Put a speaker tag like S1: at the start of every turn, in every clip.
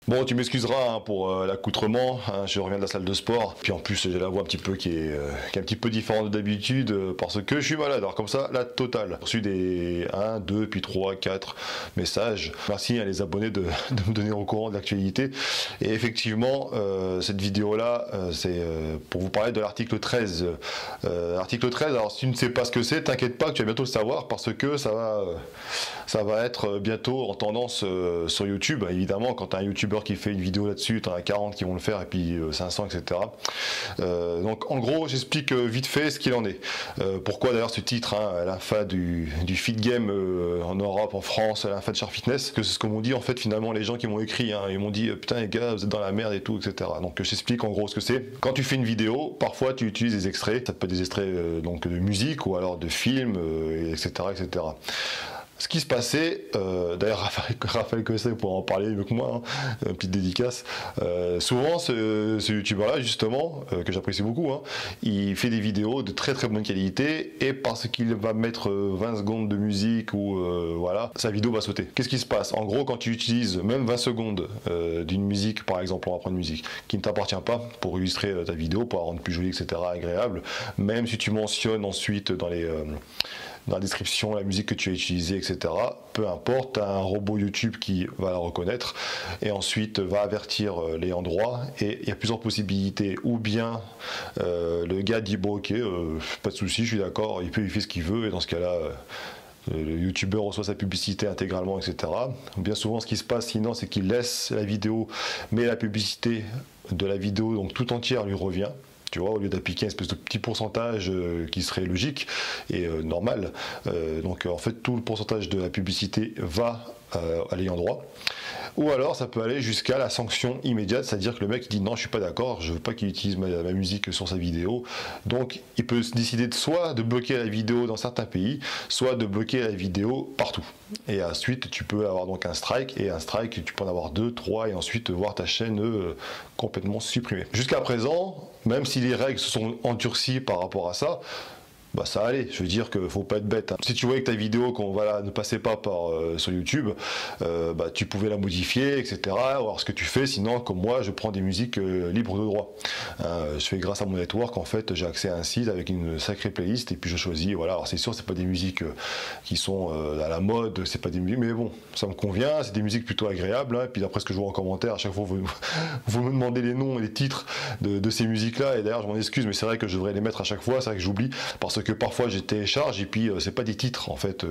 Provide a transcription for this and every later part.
S1: Bon, tu m'excuseras hein, pour l'accoutrement, hein, je reviens de la salle de sport, puis en plus j'ai la voix un petit peu qui est un petit peu différente d'habitude parce que je suis malade, alors comme ça, la totale. J'ai reçu des 1, 2, puis 3, 4 messages. Merci à les abonnés de me donner au courant de l'actualité. Et effectivement, cette vidéo-là, c'est pour vous parler de l'article 13. Article 13, alors si tu ne sais pas ce que c'est, t'inquiète pas que tu vas bientôt le savoir parce que ça va être bientôt en tendance sur YouTube. Évidemment, quand tu as un YouTuber qui fait une vidéo là-dessus, tu en as 40 qui vont le faire et puis 500, etc. Donc en gros, j'explique vite fait ce qu'il en est. Pourquoi d'ailleurs ce titre, hein, l'infa du fit game en Europe, en France, l'infa de Char Fitness, que c'est ce que m'ont dit en fait finalement les gens qui m'ont écrit. Hein, ils m'ont dit putain les gars, vous êtes dans la merde et tout, etc. Donc j'explique en gros ce que c'est. Quand tu fais une vidéo, parfois tu utilises des extraits, ça peut être des extraits donc de musique ou alors de films, etc., etc. Ce qui se passait, d'ailleurs Raphaël Cosset pourra en parler mieux que moi, hein, une petite dédicace. Souvent ce youtubeur là justement, que j'apprécie beaucoup, hein, il fait des vidéos de très très bonne qualité et parce qu'il va mettre 20 secondes de musique ou voilà, sa vidéo va sauter. Qu'est-ce qui se passe? En gros, quand tu utilises même 20 secondes d'une musique, par exemple, on va prendre une musique qui ne t'appartient pas pour illustrer ta vidéo, pour la rendre plus jolie, etc., agréable, même si tu mentionnes ensuite dans la description, la musique que tu as utilisée, etc. Peu importe, tu as un robot YouTube qui va la reconnaître et ensuite va avertir l'ayant droit. Et il y a plusieurs possibilités. Ou bien le gars dit bon ok, pas de souci, je suis d'accord, il fait ce qu'il veut et dans ce cas-là. Le youtubeur reçoit sa publicité intégralement, etc. Bien souvent, ce qui se passe sinon, c'est qu'il laisse la vidéo, mais la publicité de la vidéo, donc tout entière, lui revient. Tu vois, au lieu d'appliquer une espèce de petit pourcentage qui serait logique et normal. Donc en fait, tout le pourcentage de la publicité va à l'ayant droit. Ou alors ça peut aller jusqu'à la sanction immédiate, c'est-à-dire que le mec dit non, je suis pas d'accord, je veux pas qu'il utilise ma musique sur sa vidéo. Donc il peut décider soit de bloquer la vidéo dans certains pays, soit de bloquer la vidéo partout. Et ensuite tu peux avoir donc un strike, et un strike tu peux en avoir 2, 3, et ensuite voir ta chaîne complètement supprimée. Jusqu'à présent, même si les règles se sont endurcies par rapport à ça, bah ça allait, je veux dire qu'il faut pas être bête. Hein. Si tu voyais que ta vidéo voilà, ne passait pas sur YouTube, bah, tu pouvais la modifier, etc. Alors ce que tu fais, sinon comme moi, je prends des musiques libres de droit. Je fais grâce à mon network, en fait, j'ai accès à un site avec une sacrée playlist et puis je choisis. Voilà, alors c'est sûr, c'est pas des musiques qui sont à la mode, c'est pas des musiques, mais bon, ça me convient. C'est des musiques plutôt agréables. Hein, et puis d'après ce que je vois en commentaire, à chaque fois vous me demandez les noms et les titres de ces musiques-là. Et d'ailleurs, je m'en excuse, mais c'est vrai que je devrais les mettre à chaque fois. C'est vrai que j'oublie parce que parfois je télécharge et puis c'est pas des titres en fait,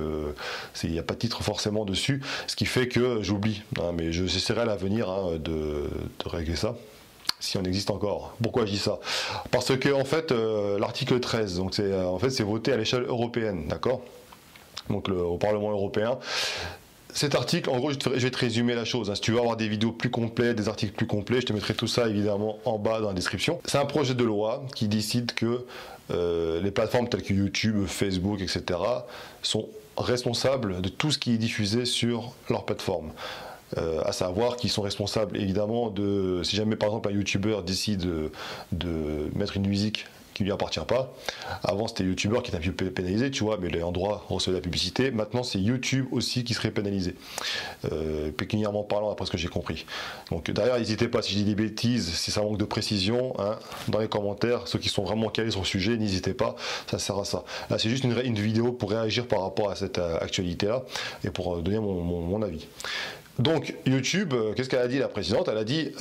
S1: il n'y a pas de titre forcément dessus, ce qui fait que j'oublie, hein, mais j'essaierai à l'avenir hein, de régler ça si on existe encore. Pourquoi je dis ça? Parce que en fait l'article 13, donc c'est voté à l'échelle européenne, d'accord, donc au Parlement européen. Cet article, en gros, je vais te résumer la chose. Hein. Si tu veux avoir des vidéos plus complètes, des articles plus complets, je te mettrai tout ça évidemment en bas dans la description. C'est un projet de loi qui décide que les plateformes telles que YouTube, Facebook, etc. sont responsables de tout ce qui est diffusé sur leur plateforme. À savoir qu'ils sont responsables évidemment de, si jamais par exemple un YouTuber décide de mettre une musique qui ne lui appartient pas. Avant, c'était YouTuber qui était un peu pénalisé, tu vois, mais l'ayant droit recevait la publicité. Maintenant, c'est YouTube aussi qui serait pénalisé, pécuniairement parlant, d'après ce que j'ai compris. Donc d'ailleurs, n'hésitez pas, si je dis des bêtises, si ça manque de précision, hein, dans les commentaires, ceux qui sont vraiment calés sur le sujet, n'hésitez pas, ça sert à ça. Là, c'est juste une vidéo pour réagir par rapport à cette actualité-là et pour donner mon avis. Donc YouTube, qu'est-ce qu'elle a dit la présidente? Elle a dit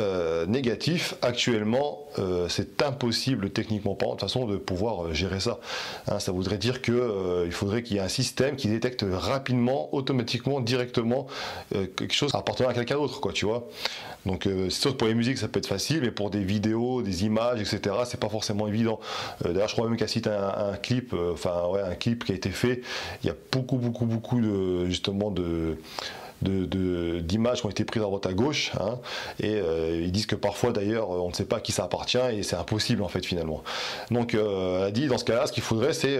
S1: négatif, actuellement c'est impossible techniquement parlant de toute façon de pouvoir gérer ça. Hein, ça voudrait dire que il faudrait qu'il y ait un système qui détecte rapidement, automatiquement, directement quelque chose appartenant à quelqu'un d'autre, quoi, tu vois. Donc c'est sûr que pour les musiques ça peut être facile, mais pour des vidéos, des images, etc. c'est pas forcément évident. D'ailleurs je crois même qu'elle cite un clip, un clip qui a été fait. Il y a beaucoup de justement d'images qui ont été prises à droite à gauche, hein, et ils disent que parfois d'ailleurs on ne sait pas à qui ça appartient et c'est impossible en fait finalement. Donc elle a dit dans ce cas-là, ce qu'il faudrait c'est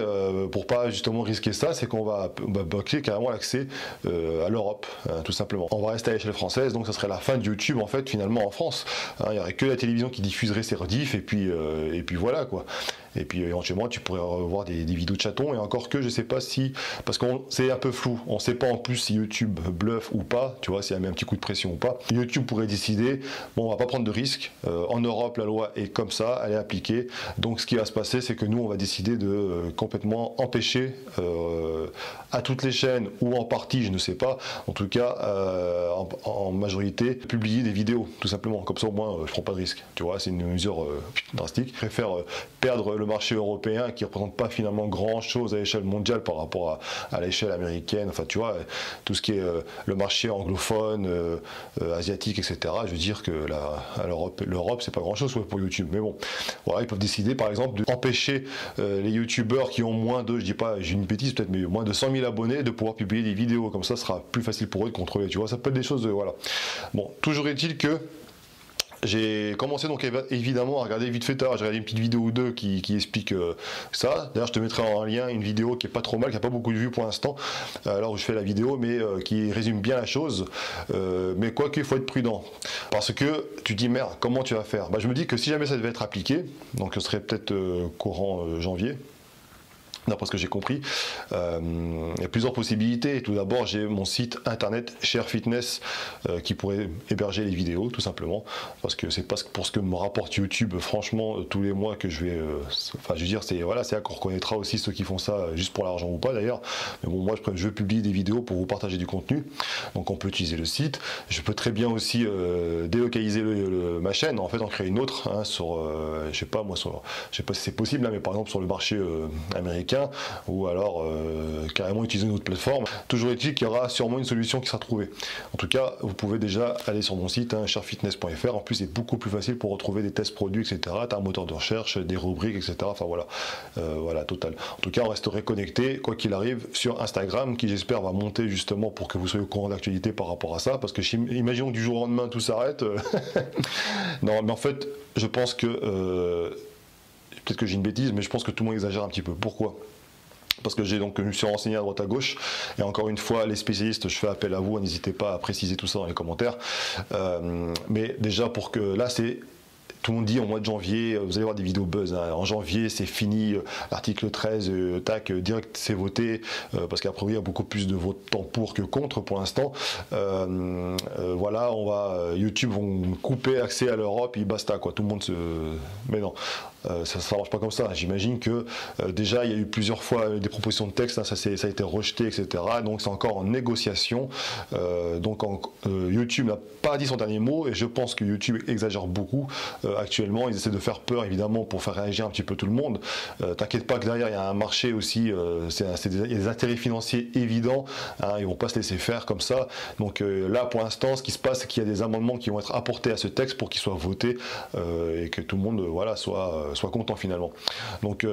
S1: pour pas justement risquer ça, c'est qu'on va bloquer carrément l'accès à l'Europe, hein, tout simplement. On va rester à l'échelle française, donc ça serait la fin de YouTube en fait finalement en France. Hein, il n'y aurait que la télévision qui diffuserait ses rediffs et puis voilà quoi. Et puis éventuellement tu pourrais revoir des vidéos de chatons, et encore que je sais pas si, parce que c'est un peu flou, on sait pas en plus si YouTube bluffe ou pas, tu vois, s'il y a mis un petit coup de pression ou pas. YouTube pourrait décider, bon, on va pas prendre de risque, en Europe la loi est comme ça, elle est appliquée, donc ce qui va se passer c'est que nous on va décider de complètement empêcher à toutes les chaînes, ou en partie, je ne sais pas, en tout cas en majorité, publier des vidéos, tout simplement. Comme ça au moins je prends pas de risque, tu vois, c'est une mesure drastique. Je préfère perdre le marché européen qui représente pas finalement grand chose à l'échelle mondiale par rapport à l'échelle américaine, enfin tu vois, tout ce qui est le marché anglophone, asiatique, etc. Je veux dire que l'Europe c'est pas grand chose pour YouTube, mais bon, voilà, ils peuvent décider par exemple d'empêcher les youtubeurs qui ont moins de, je dis pas, j'ai une bêtise peut-être, mais moins de 100 000 abonnés de pouvoir publier des vidéos, comme ça ce sera plus facile pour eux de contrôler, tu vois, ça peut être des choses, voilà. Bon, toujours est-il que j'ai commencé donc évidemment à regarder vite fait tard, j'ai regardé une petite vidéo ou deux qui explique ça. D'ailleurs je te mettrai en lien une vidéo qui est pas trop mal, qui a pas beaucoup de vues pour l'instant, alors où je fais la vidéo, mais qui résume bien la chose. Mais quoi qu'il faut être prudent, parce que tu te dis merde, comment tu vas faire? Bah, je me dis que si jamais ça devait être appliqué, donc ce serait peut-être courant janvier, d'après ce que j'ai compris, il y a plusieurs possibilités. Tout d'abord, j'ai mon site internet Share Fitness qui pourrait héberger les vidéos, tout simplement, parce que c'est pas pour ce que me rapporte YouTube, franchement, tous les mois que je vais, enfin, je veux dire, c'est voilà, c'est là qu'on reconnaîtra aussi ceux qui font ça juste pour l'argent ou pas d'ailleurs. Mais bon, moi, je publie des vidéos pour vous partager du contenu, donc on peut utiliser le site. Je peux très bien aussi délocaliser ma chaîne, en fait, en créer une autre hein, sur, je sais pas moi, je sais pas si c'est possible, hein, mais par exemple sur le marché américain, ou alors carrément utiliser une autre plateforme. Toujours est-il qu'il y aura sûrement une solution qui sera trouvée. En tout cas, vous pouvez déjà aller sur mon site, hein, sharefitness.fr. En plus, c'est beaucoup plus facile pour retrouver des tests produits, etc. Tu as un moteur de recherche, des rubriques, etc. Enfin voilà, voilà, total. En tout cas, on resterait connecté, quoi qu'il arrive, sur Instagram, qui j'espère va monter justement pour que vous soyez au courant de l'actualité par rapport à ça. Parce que imaginons que du jour au lendemain tout s'arrête. Non, mais en fait, je pense que peut-être que j'ai une bêtise, mais je pense que tout le monde exagère un petit peu. Pourquoi? Parce que je me suis renseigné à droite à gauche, et encore une fois, les spécialistes, je fais appel à vous, n'hésitez pas à préciser tout ça dans les commentaires. Mais déjà, pour que là, c'est... Tout le monde dit au mois de janvier, vous allez voir des vidéos buzz, hein. En janvier c'est fini, l'article 13, tac, direct c'est voté, parce qu'après il y a beaucoup plus de votants pour que contre pour l'instant. Voilà, YouTube vont couper accès à l'Europe, et basta quoi, tout le monde se... Mais non, ça ne marche pas comme ça. J'imagine que déjà il y a eu plusieurs fois des propositions de texte, hein, ça a été rejeté, etc. Donc c'est encore en négociation. YouTube n'a pas dit son dernier mot, et je pense que YouTube exagère beaucoup. Actuellement, ils essaient de faire peur évidemment pour faire réagir un petit peu tout le monde. T'inquiète pas que derrière il y a un marché aussi, il y a des intérêts financiers évidents, hein, ils vont pas se laisser faire comme ça. Donc là pour l'instant ce qui se passe c'est qu'il y a des amendements qui vont être apportés à ce texte pour qu'il soit voté et que tout le monde voilà, soit content finalement. Donc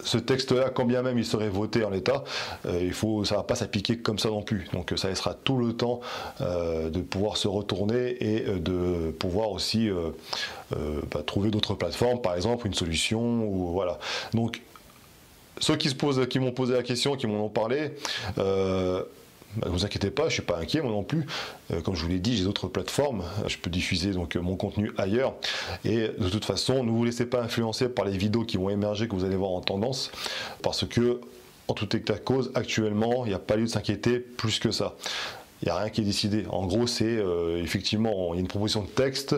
S1: ce texte là, quand bien même il serait voté en l'état, ça va pas s'appliquer comme ça non plus. Donc ça laissera tout le temps de pouvoir se retourner et de pouvoir aussi trouver d'autres plateformes, par exemple une solution, ou voilà. Donc ceux qui m'ont posé la question, qui m'en ont parlé, ne vous inquiétez pas, je suis pas inquiet moi non plus. Comme je vous l'ai dit, j'ai d'autres plateformes, je peux diffuser donc mon contenu ailleurs, et de toute façon ne vous laissez pas influencer par les vidéos qui vont émerger, que vous allez voir en tendance, parce que en tout état de cause, actuellement il n'y a pas lieu de s'inquiéter plus que ça. Il n'y a rien qui est décidé. En gros, c'est effectivement, il y a une proposition de texte.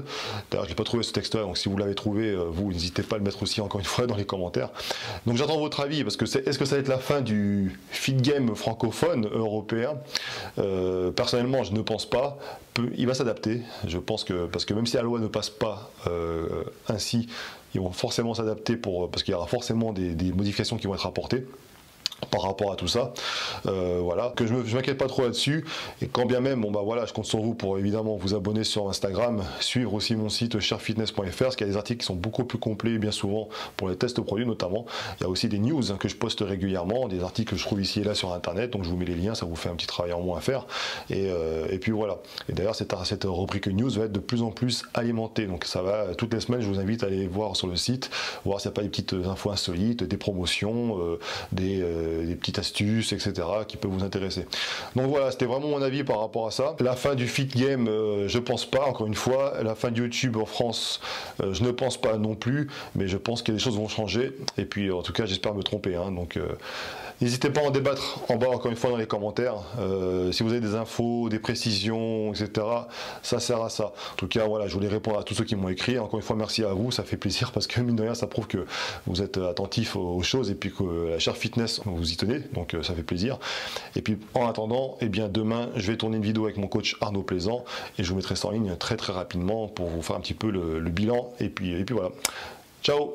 S1: D'ailleurs, je n'ai pas trouvé ce texte-là, donc si vous l'avez trouvé, vous n'hésitez pas à le mettre aussi encore une fois dans les commentaires. Donc j'attends votre avis, parce que est-ce que ça va être la fin du feed game francophone européen? Personnellement, je ne pense pas. Il va s'adapter. Je pense que, parce que même si la loi ne passe pas ainsi, ils vont forcément s'adapter parce qu'il y aura forcément des modifications qui vont être apportées par rapport à tout ça, voilà, que je m'inquiète pas trop là-dessus, et quand bien même, bon bah voilà, je compte sur vous pour évidemment vous abonner sur Instagram, suivre aussi mon site sharefitness.fr, parce qu'il y a des articles qui sont beaucoup plus complets, bien souvent, pour les tests produits notamment. Il y a aussi des news que je poste régulièrement, des articles que je trouve ici et là sur internet, donc je vous mets les liens, ça vous fait un petit travail en moins à faire, et puis voilà. Et d'ailleurs, cette rubrique news va être de plus en plus alimentée, donc ça va, toutes les semaines, je vous invite à aller voir sur le site, voir s'il n'y a pas des petites infos insolites, des promotions, des des petites astuces, etc. qui peuvent vous intéresser. Donc voilà, c'était vraiment mon avis par rapport à ça. La fin du fit game, je pense pas, encore une fois. La fin du YouTube en France, je ne pense pas non plus, mais je pense que les choses vont changer. Et puis en tout cas, j'espère me tromper. Hein. Donc n'hésitez pas à en débattre en bas, encore une fois, dans les commentaires. Si vous avez des infos, des précisions, etc., ça sert à ça. En tout cas, voilà, je voulais répondre à tous ceux qui m'ont écrit. Encore une fois, merci à vous, ça fait plaisir parce que mine de rien, ça prouve que vous êtes attentif aux choses et puis que la chaire fitness, vous y tenez, donc ça fait plaisir. Et puis en attendant, eh bien demain, je vais tourner une vidéo avec mon coach Arnaud Plaisant et je vous mettrai ça en ligne très rapidement pour vous faire un petit peu le bilan. Et puis voilà. Ciao!